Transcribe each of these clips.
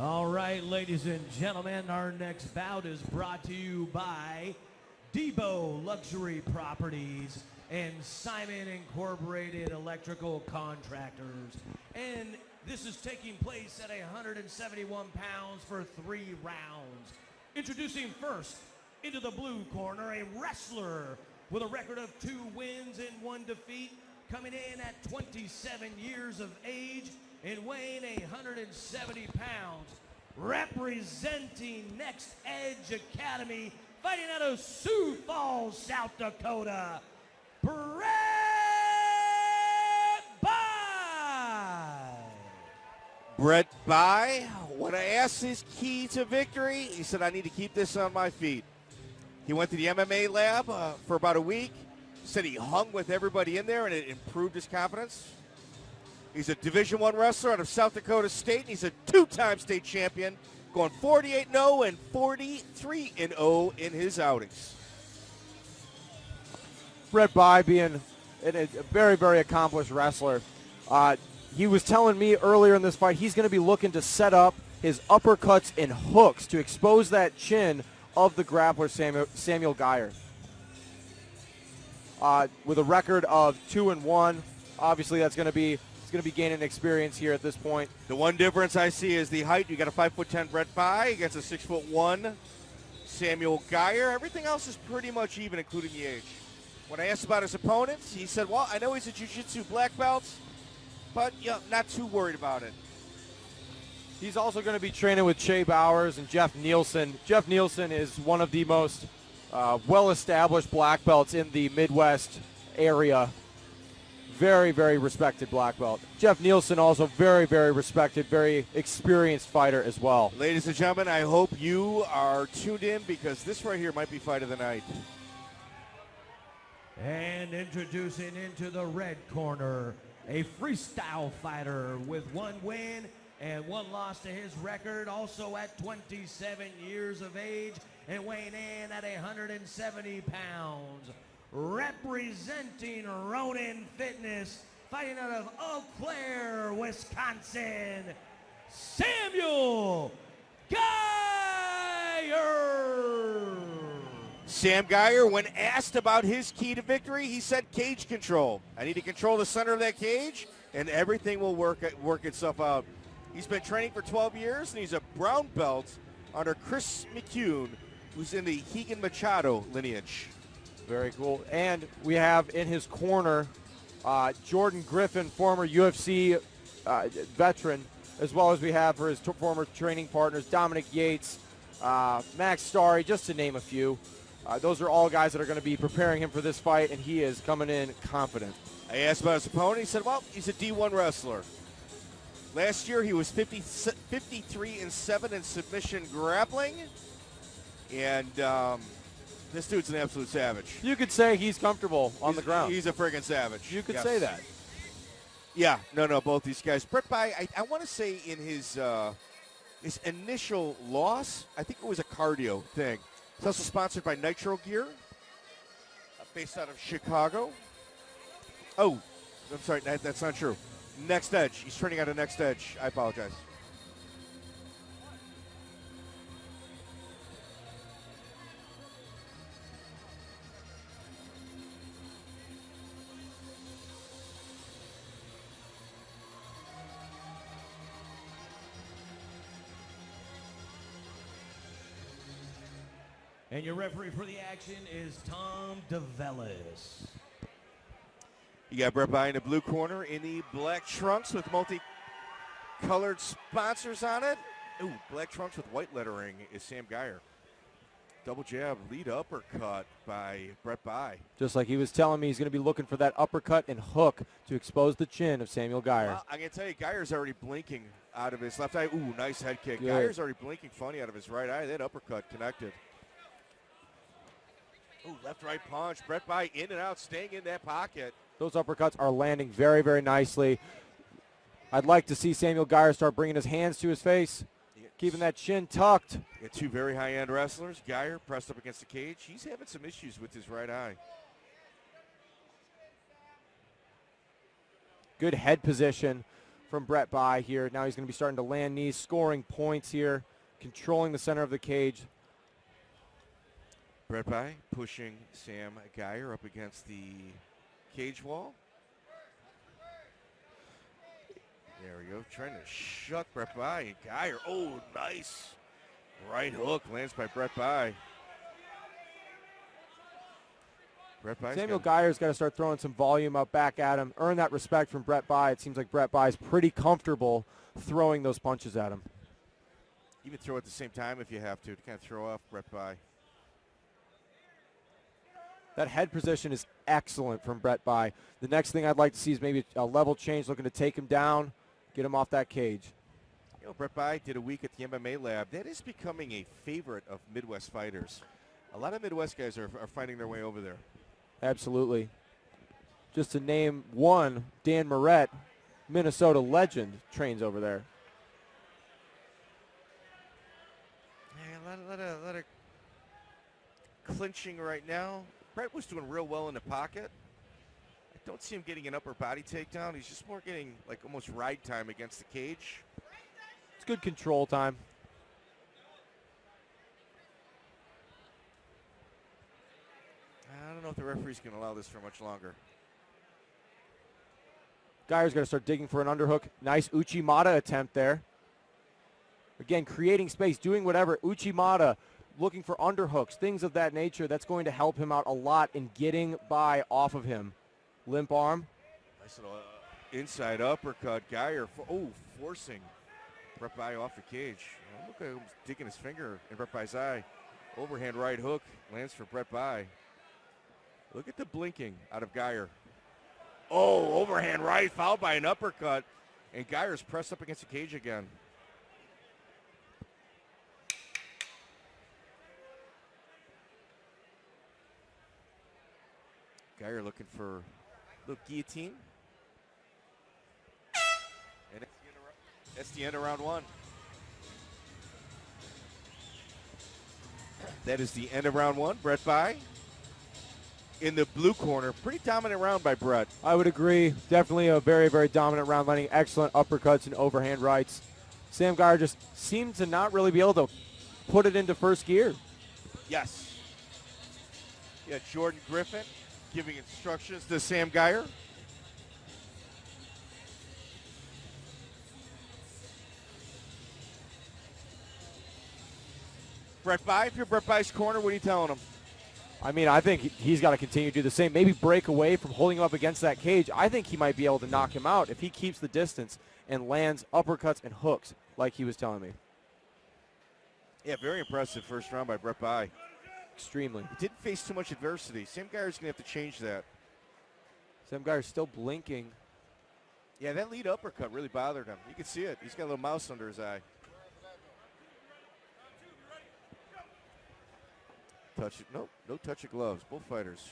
All right, ladies and gentlemen, our next bout is brought to you by Debo Luxury Properties and Simon Incorporated Electrical Contractors. And this is taking place at 171 pounds for 3 rounds. Introducing first into the blue corner, a wrestler with a record of 2 wins and 1 defeat, coming in at 27 years of age and weighing 170 pounds, representing Next Edge Academy, fighting out of Sioux Falls, South Dakota, Brett Bye. Brett Bye, when I asked his key to victory, he said, I need to keep this on my feet. He went to the MMA lab for about a week, said he hung with everybody in there and it improved his confidence. He's a Division I wrestler out of South Dakota State, and he's a 2-time state champion, going 48-0 and 43-0 in his outings. Brett Bye being a very, very accomplished wrestler. He was telling me earlier in this fight he's going to be looking to set up his uppercuts and hooks to expose that chin of the grappler Samuel Gaier. With a record of 2-1, obviously that's going to be gaining experience here at this point. The one difference I see is the height. You got a 5'10" Brett Bye against a 6'1" Samuel Gaier. Everything else is pretty much even, including the age. When I asked about his opponents, he said, well, I know he's a jiu-jitsu black belt, but not too worried about it. He's also going to be training with Che Bowers and Jeff Nielsen. Jeff Nielsen is one of the most well-established black belts in the Midwest area. Very, very respected black belt. Jeff Nielsen also very, very respected, very experienced fighter as well. Ladies and gentlemen, I hope you are tuned in because this right here might be fight of the night. And introducing into the red corner, a freestyle fighter with 1 win and 1 loss to his record, also at 27 years of age and weighing in at 170 pounds. Representing Ronin Fitness, fighting out of Eau Claire, Wisconsin, Samuel Gaier. Sam Gaier, when asked about his key to victory, he said cage control. I need to control the center of that cage, and everything will work itself out. He's been training for 12 years, and he's a brown belt under Chris McCune, who's in the Hegan Machado lineage. Very cool. And we have in his corner Jordan Griffin, former UFC veteran, as well as we have for his former training partners, Dominic Yates, Max Starry, just to name a few. Those are all guys that are going to be preparing him for this fight, and he is coming in confident. I asked about his opponent. He said, well, he's a D1 wrestler. Last year he was 53-7 in submission grappling, and this dude's an absolute savage. You could say he's comfortable on the ground. He's a friggin' savage. You could say that. Yeah, no, both these guys. Brett Bye, I want to say in his initial loss, I think it was a cardio thing. It's also sponsored by Nitro Gear, based out of Chicago. Oh, I'm sorry, that's not true. Next Edge. He's training out of Next Edge. I apologize. And your referee for the action is Tom DeVellis. You got Brett Bye in the blue corner in the black trunks with multi-colored sponsors on it. Ooh, black trunks with white lettering is Sam Gaier. Double jab, lead uppercut by Brett Bye. Just like he was telling me, he's going to be looking for that uppercut and hook to expose the chin of Samuel Gaier. Well, I'm going to tell you, Gaier's already blinking out of his left eye. Ooh, nice head kick. Good. Gaier's already blinking funny out of his right eye. That uppercut connected. Ooh, left-right punch. Brett Bye in and out, staying in that pocket. Those uppercuts are landing very, very nicely. I'd like to see Samuel Gaier start bringing his hands to his face, keeping that chin tucked. You got 2 very high-end wrestlers. Gaier pressed up against the cage. He's having some issues with his right eye. Good head position from Brett Bye here. Now he's going to be starting to land knees, scoring points here, controlling the center of the cage. Brett Bye pushing Sam Gaier up against the cage wall. There we go, trying to shut Brett Bye. And Gaier, oh, nice. Right hook lands by Brett Bye. Samuel Geier's got to start throwing some volume up back at him, earn that respect from Brett Bye. It seems like Brett Bye's pretty comfortable throwing those punches at him. You can throw at the same time if you have to kind of throw off Brett Bye. That head position is excellent from Brett Bye. The next thing I'd like to see is maybe a level change, looking to take him down, get him off that cage. You know, Brett Bye did a week at the MMA lab. That is becoming a favorite of Midwest fighters. A lot of Midwest guys are finding their way over there. Absolutely. Just to name one, Dan Moret, Minnesota legend, trains over there. Yeah, a lot of clinching right now. Brett was doing real well in the pocket. I don't see him getting an upper body takedown. He's just more getting like almost ride time against the cage. It's good control time. I don't know if the referee's going to allow this for much longer. Geier's got to start digging for an underhook. Nice Uchimata attempt there. Again, creating space, doing whatever. Uchimata looking for underhooks, things of that nature. That's going to help him out a lot in getting by off of him. Limp arm. Nice little inside uppercut. Gaier, forcing Brett Bye off the cage. Look at him digging his finger in Brett Bye's eye. Overhand right hook lands for Brett Bye. Look at the blinking out of Gaier. Oh, overhand right, followed by an uppercut. And Geier's pressed up against the cage again. Gaier looking for a little guillotine. And that's the end of round one. That is the end of round one. Brett Bye in the blue corner. Pretty dominant round by Brett. I would agree. Definitely a very, very dominant round, landing excellent uppercuts and overhand rights. Sam Gaier just seemed to not really be able to put it into first gear. Yes. Yeah, Jordan Griffin giving instructions to Sam Gaier. Brett Bye, if you're Brett Bye's corner, what are you telling him? I mean, I think he's got to continue to do the same. Maybe break away from holding him up against that cage. I think he might be able to knock him out if he keeps the distance and lands uppercuts and hooks like he was telling me. Yeah, very impressive first round by Brett Bye. Extremely. He didn't face too much adversity. Sam Geier's going to have to change that. Sam Geier's still blinking. Yeah, that lead uppercut really bothered him. You can see it. He's got a little mouse under his eye. Touch it. Nope, no touch of gloves. Both fighters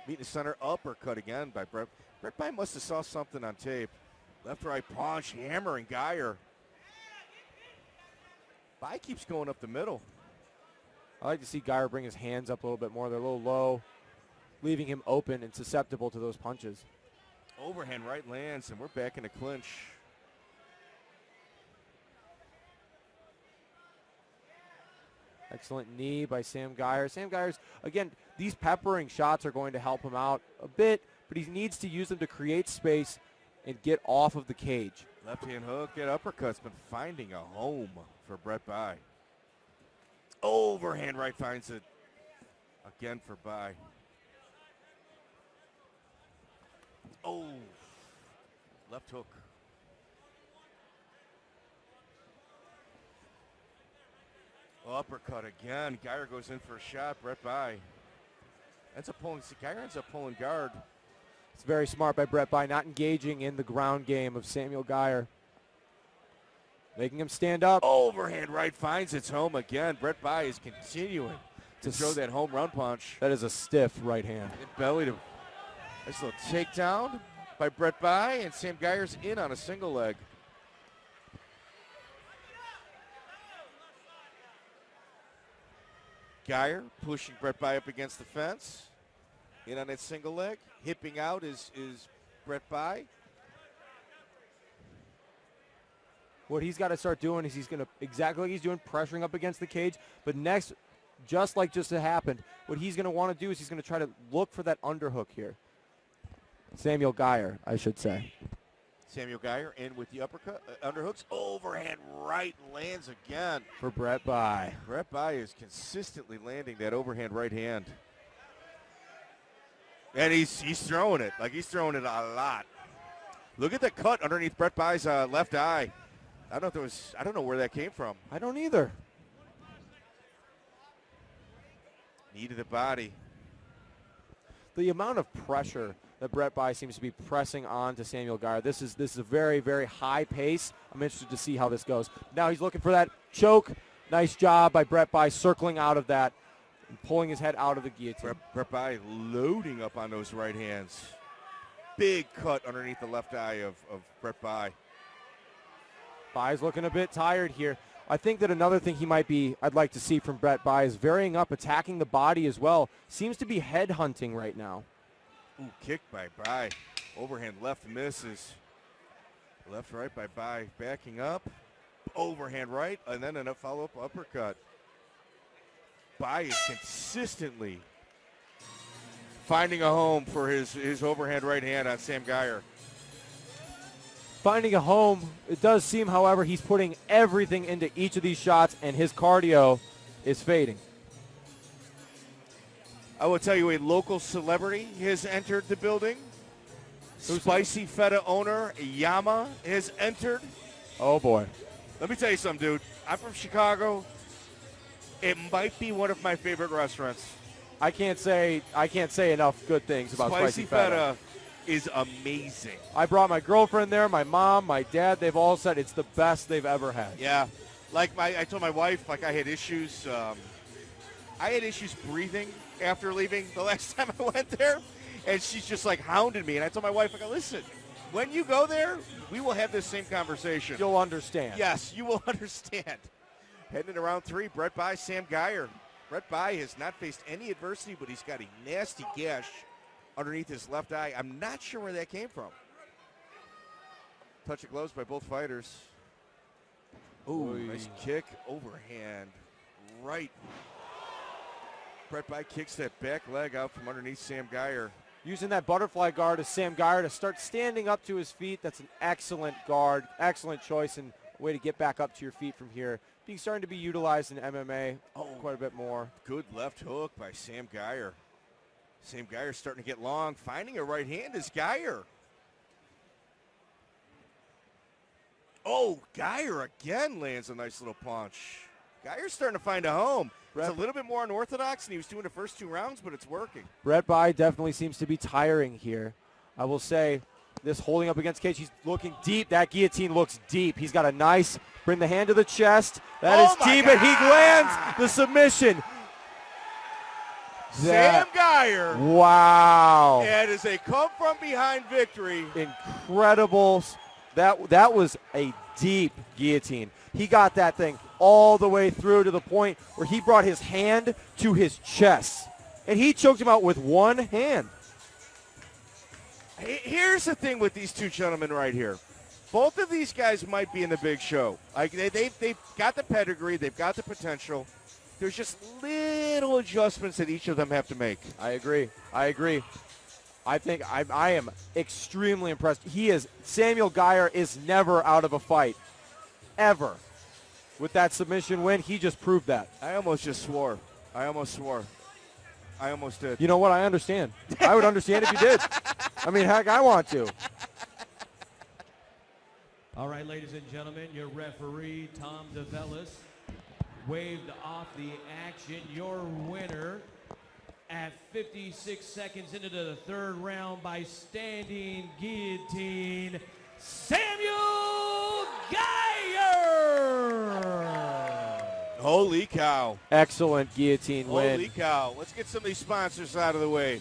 meet in the center. Uppercut again by Brett. Brett Bye must have saw something on tape. Left-right punch, hammering Gaier. Bye keeps going up the middle. I like to see Gaier bring his hands up a little bit more. They're a little low, leaving him open and susceptible to those punches. Overhand right lands, and we're back in a clinch. Excellent knee by Sam Gaier. Sam Geier's, again, these peppering shots are going to help him out a bit, but he needs to use them to create space and get off of the cage. Left-hand hook, get uppercut's been finding a home for Brett Bye. Overhand right finds it again for Bye. Oh, left hook. Uppercut again. Gaier goes in for a shot. Brett Bye Gaier ends up pulling guard. It's very smart by Brett Bye, not engaging in the ground game of Samuel Gaier. Making him stand up. Overhand right finds its home again. Brett Bye is continuing to throw that home run punch. That is a stiff right hand. Belly to nice little takedown by Brett Bye, and Sam Geier's in on a single leg. Gaier pushing Brett Bye up against the fence. In on that single leg. Hipping out is Brett Bye. What he's got to start doing is he's going to, exactly like he's doing, pressuring up against the cage. But next, just happened, what he's going to want to do is he's going to try to look for that underhook here. Samuel Gaier, I should say. Samuel Gaier in with the uppercut, underhooks, overhand right, lands again. For Brett Bye. Brett Bye is consistently landing that overhand right hand. And he's throwing it, like he's throwing it a lot. Look at the cut underneath Brett Bye's left eye. I don't know where that came from. I don't either. Knee to the body. The amount of pressure that Brett Bye seems to be pressing on to Samuel Gaier. This is a very, very high pace. I'm interested to see how this goes. Now he's looking for that choke. Nice job by Brett Bye circling out of that and pulling his head out of the guillotine. Brett Bye loading up on those right hands. Big cut underneath the left eye of Brett Bye. Bye's looking a bit tired here. I think that another thing I'd like to see from Brett Bye is varying up, attacking the body as well. Seems to be head hunting right now. Ooh, kick by Bye. Overhand left misses. Left right by Bye. Backing up. Overhand right, and then a follow-up uppercut. Bye is consistently finding a home for his overhand right hand on Sam Gaier. Finding a home. It does seem, however, he's putting everything into each of these shots, and his cardio is fading. I will tell you, a local celebrity has entered the building. Spicy Feta owner Yama has entered. Oh, boy. Let me tell you something, dude. I'm from Chicago. It might be one of my favorite restaurants. I can't say enough good things about Spicy Feta. Is amazing. I brought my girlfriend there, my mom, my dad. They've all said it's the best they've ever had. Yeah. Like I told my wife, I had issues. I had issues breathing after leaving the last time I went there. And she's just like hounded me. And I told my wife, I go, listen, when you go there, we will have this same conversation. You'll understand. Yes, you will understand. Heading into round 3, Brett Bye, Sam Gaier. Brett Bye has not faced any adversity, but he's got a nasty gash underneath his left eye. I'm not sure where that came from. Touch of gloves by both fighters. Ooh, nice kick, overhand, right. Brett Bye kicks that back leg out from underneath Sam Gaier. Using that butterfly guard of Sam Gaier to start standing up to his feet. That's an excellent guard, excellent choice, and way to get back up to your feet from here. Being starting to be utilized in MMA quite a bit more. Good left hook by Sam Gaier. Sam Gaier starting to get long. Finding a right hand is Gaier. Oh, Gaier again lands a nice little punch. Gaier's starting to find a home. It's a little bit more unorthodox than he was doing the first 2 rounds, but it's working. Brett Bye definitely seems to be tiring here. I will say this holding up against cage, he's looking deep. That guillotine looks deep. He's got a nice, bring the hand to the chest. That is deep, and he lands the submission. Sam Gaier. Wow. That is a come-from-behind victory. Incredible. That was a deep guillotine. He got that thing all the way through to the point where he brought his hand to his chest. And he choked him out with one hand. Here's the thing with these two gentlemen right here. Both of these guys might be in the big show. Like they've got the pedigree. They've got the potential. There's just little adjustments that each of them have to make. I agree. I think I am extremely impressed. Samuel Gaier is never out of a fight, ever. With that submission win, he just proved that. I almost swore. I almost did. You know what? I understand. I would understand if you did. I mean, heck, I want to. All right, ladies and gentlemen, your referee, Tom DeVellis, waved off the action. Your winner at 56 seconds into the 3rd round by standing guillotine, Samuel Gaier! Holy cow. Excellent guillotine win. Holy cow. Let's get some of these sponsors out of the way.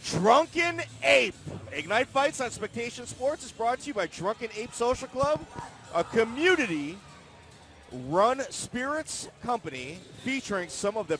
Drunken Ape. Ignite Fights on Spectation Sports is brought to you by Drunken Ape Social Club, a community-run spirits company featuring some of the